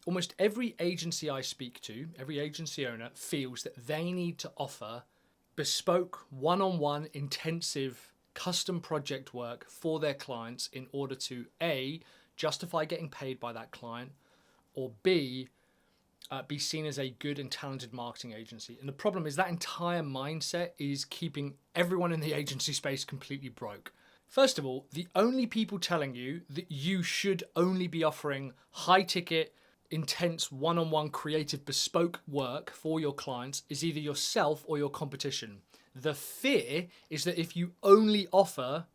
almost every agency I speak to, every agency owner feels that they need to offer bespoke, one-on-one, intensive, custom project work for their clients in order to A, justify getting paid by that client, or B, be seen as a good and talented marketing agency. And the problem is that entire mindset is keeping everyone in the agency space completely broke. First of all, the only people telling you that you should only be offering high ticket, intense, one-on-one, creative, bespoke work for your clients is either yourself or your competition. The fear is that if you only offer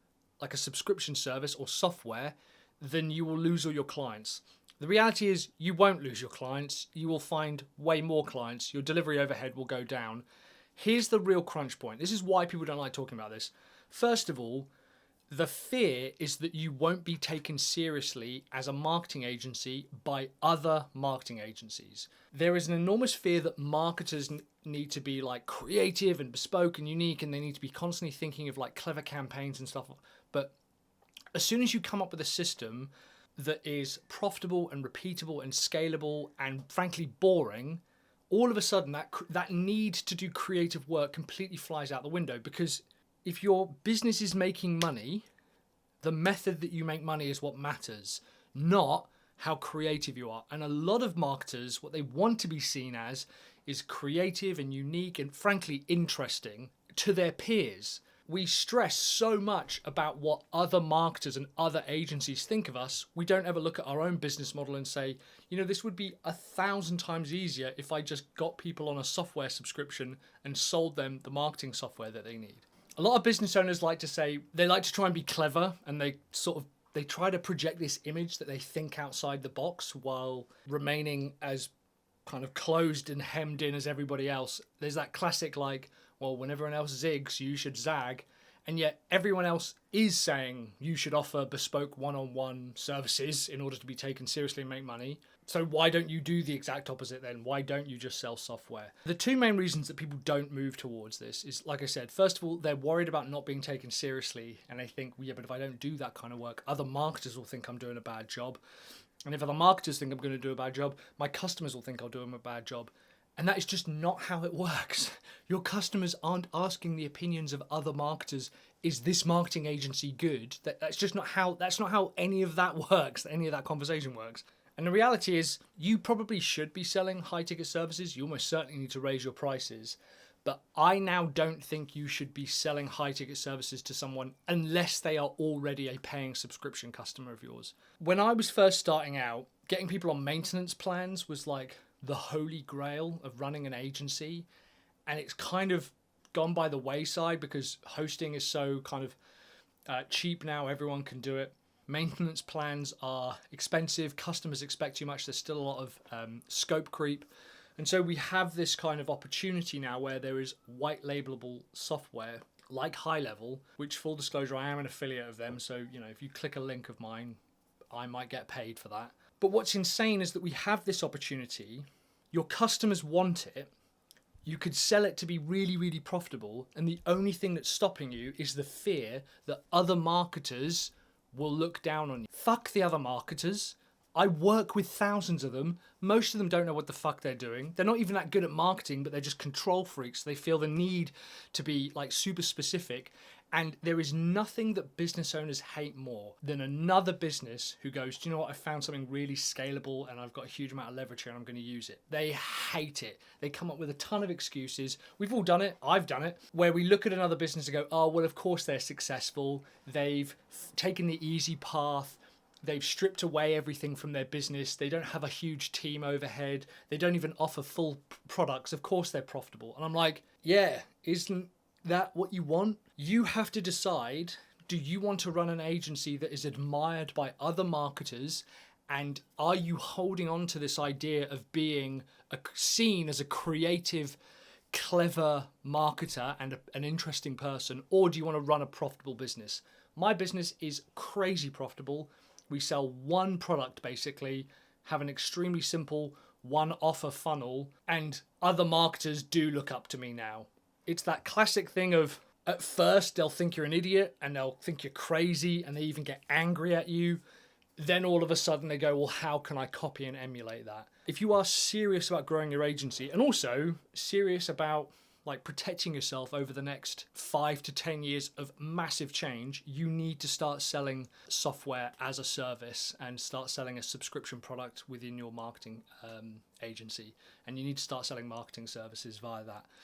like a subscription service or software, then you will lose all your clients. The reality is you won't lose your clients. You will find way more clients. Your delivery overhead will go down. Here's the real crunch point. This is why people don't like talking about this. First of all, the fear is that you won't be taken seriously as a marketing agency by other marketing agencies. There is an enormous fear that marketers need to be like creative and bespoke and unique, and they need to be constantly thinking of like clever campaigns and stuff. But as soon as you come up with a system that is profitable and repeatable and scalable and frankly boring, all of a sudden that need to do creative work completely flies out the window. Because if your business is making money, the method that you make money is what matters, not how creative you are. And a lot of marketers, what they want to be seen as is creative and unique and frankly interesting to their peers. We stress so much about what other marketers and other agencies think of us, we don't ever look at our own business model and say, this would be 1,000 times easier if I just got people on a software subscription and sold them the marketing software that they need. A lot of business owners like to say, they like to try and be clever, and they try to project this image that they think outside the box while remaining as kind of closed and hemmed in as everybody else. There's that classic when everyone else zigs, you should zag. And yet everyone else is saying you should offer bespoke one-on-one services in order to be taken seriously and make money. So why don't you do the exact opposite then? Why don't you just sell software? The two main reasons that people don't move towards this is, like I said, first of all, they're worried about not being taken seriously. And they think, but if I don't do that kind of work, other marketers will think I'm doing a bad job. And if other marketers think I'm going to do a bad job, my customers will think I'll do a bad job. And that is just not how it works. Your customers aren't asking the opinions of other marketers. Is this marketing agency good? That's not how any of that works, any of that conversation works. And the reality is you probably should be selling high ticket services. You almost certainly need to raise your prices. But I now don't think you should be selling high ticket services to someone unless they are already a paying subscription customer of yours. When I was first starting out, getting people on maintenance plans was like the holy grail of running an agency, and it's kind of gone by the wayside because hosting is so kind of cheap now. Everyone can do it. Maintenance plans are expensive. Customers expect too much. There's still a lot of scope creep. And so we have this kind of opportunity now where there is white labelable software like High Level, which, full disclosure, I am an affiliate of them. So, if you click a link of mine, I might get paid for that. But what's insane is that we have this opportunity. Your customers want it. You could sell it to be really, really profitable. And the only thing that's stopping you is the fear that other marketers will look down on you. Fuck the other marketers. I work with thousands of them. Most of them don't know what the fuck they're doing. They're not even that good at marketing, but they're just control freaks. They feel the need to be like super specific. And there is nothing that business owners hate more than another business who goes, do you know what? I found something really scalable and I've got a huge amount of leverage here and I'm going to use it. They hate it. They come up with a ton of excuses. We've all done it. I've done it. Where we look at another business and go, oh, well, of course they're successful. They've taken the easy path. They've stripped away everything from their business. They don't have a huge team overhead. They don't even offer full products. Of course they're profitable. And I'm like, yeah, isn't that what you want? You have to decide, do you want to run an agency that is admired by other marketers? And are you holding on to this idea of being seen as a creative, clever marketer and an interesting person? Or do you want to run a profitable business? My business is crazy profitable. We sell one product basically, have an extremely simple one offer funnel, and other marketers do look up to me now. It's that classic thing of, at first they'll think you're an idiot and they'll think you're crazy and they even get angry at you. then all of a sudden they go, well, how can I copy and emulate that? If you are serious about growing your agency and also serious about like protecting yourself over the next 5 to 10 years of massive change, you need to start selling software as a service and start selling a subscription product within your marketing agency. And you need to start selling marketing services via that.